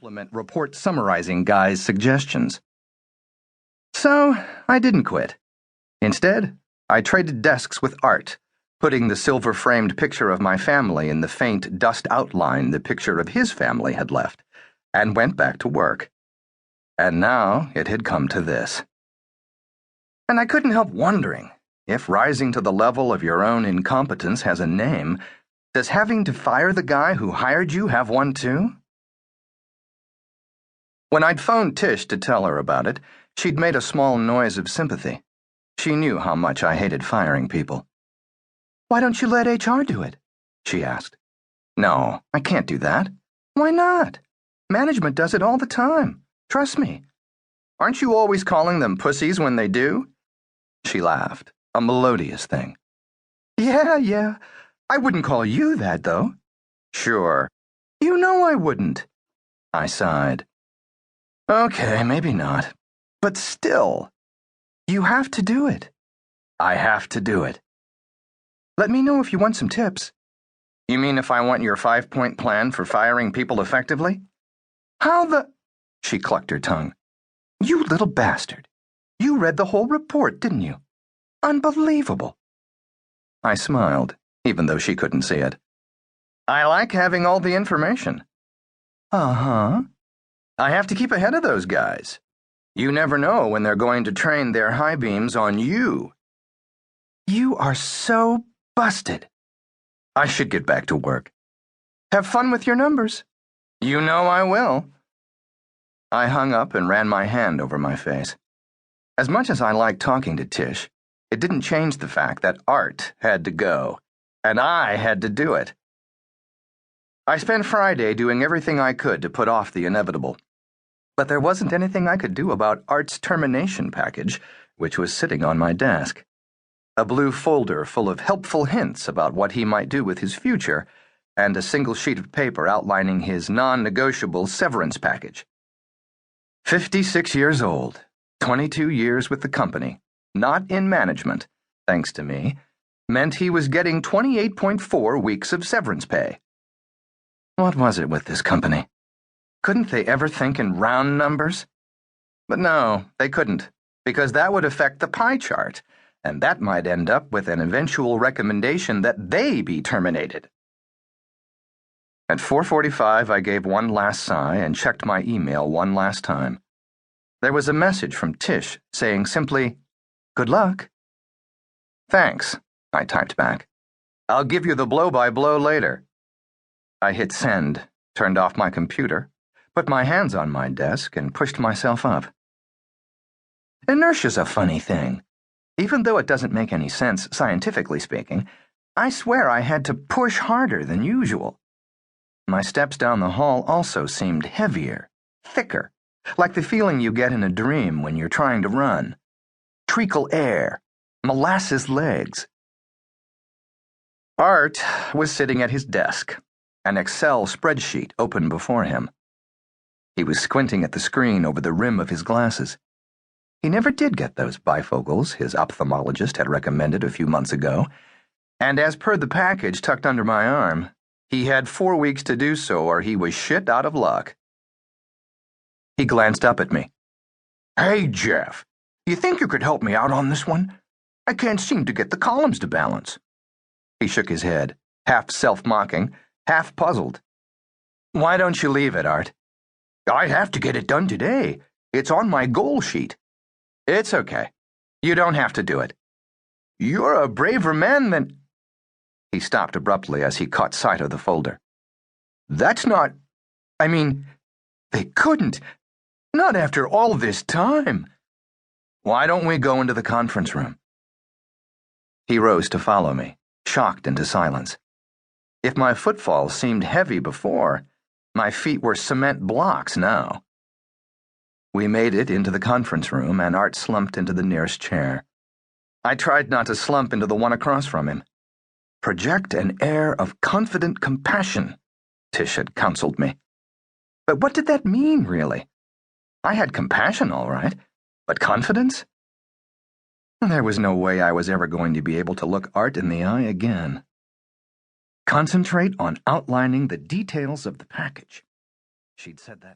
implement report summarizing Guy's suggestions. So, I didn't quit. Instead, I traded desks with Art, putting the silver-framed picture of my family in the faint dust outline the picture of his family had left, and went back to work. And now it had come to this. And I couldn't help wondering, if rising to the level of your own incompetence has a name, does having to fire the guy who hired you have one too? When I'd phoned Tish to tell her about it, she'd made a small noise of sympathy. She knew how much I hated firing people. "Why don't you let HR do it?" she asked. "No, I can't do that." "Why not? Management does it all the time. Trust me." "Aren't you always calling them pussies when they do?" She laughed, a melodious thing. Yeah. I wouldn't call you that, though." "Sure. You know I wouldn't." I sighed. "Okay, maybe not. But still, you have to do it." "I have to do it." "Let me know if you want some tips." "You mean if I want your 5-point plan for firing people effectively?" "How the—" She clucked her tongue. "You little bastard. You read the whole report, didn't you? Unbelievable." I smiled, even though she couldn't see it. "I like having all the information." "Uh-huh. I have to keep ahead of those guys. You never know when they're going to train their high beams on you." "You are so busted." I should get back to work. "Have fun with your numbers." "You know I will." I hung up and ran my hand over my face. As much as I liked talking to Tish, it didn't change the fact that Art had to go, and I had to do it. I spent Friday doing everything I could to put off the inevitable. But there wasn't anything I could do about Art's termination package, which was sitting on my desk. A blue folder full of helpful hints about what he might do with his future, and a single sheet of paper outlining his non-negotiable severance package. 56 years old, 22 years with the company, not in management, thanks to me, meant he was getting 28.4 weeks of severance pay. What was it with this company? Couldn't they ever think in round numbers? But no, they couldn't, because that would affect the pie chart, and that might end up with an eventual recommendation that they be terminated. At 4:45, I gave one last sigh and checked my email one last time. There was a message from Tish saying simply, "Good luck." "Thanks," I typed back. "I'll give you the blow-by-blow later." I hit send, turned off my computer, put my hands on my desk, and pushed myself up. Inertia's a funny thing. Even though it doesn't make any sense, scientifically speaking, I swear I had to push harder than usual. My steps down the hall also seemed heavier, thicker, like the feeling you get in a dream when you're trying to run. Treacle air, molasses legs. Art was sitting at his desk, an Excel spreadsheet open before him. He was squinting at the screen over the rim of his glasses. He never did get those bifocals his ophthalmologist had recommended a few months ago, and as per the package tucked under my arm, he had 4 weeks to do so or he was shit out of luck. He glanced up at me. "Hey, Jeff, you think you could help me out on this one? I can't seem to get the columns to balance." He shook his head, half self-mocking, half puzzled. "Why don't you leave it, Art?" "I have to get it done today. It's on my goal sheet." "It's okay. You don't have to do it." "You're a braver man than—" He stopped abruptly as he caught sight of the folder. "That's not— I mean, they couldn't. Not after all this time." "Why don't we go into the conference room?" He rose to follow me, shocked into silence. If my footfall seemed heavy before, my feet were cement blocks now. We made it into the conference room, and Art slumped into the nearest chair. I tried not to slump into the one across from him. Project an air of confident compassion, Tish had counseled me. But what did that mean, really? I had compassion, all right, but confidence? There was no way I was ever going to be able to look Art in the eye again. Concentrate on outlining the details of the package. She'd said that.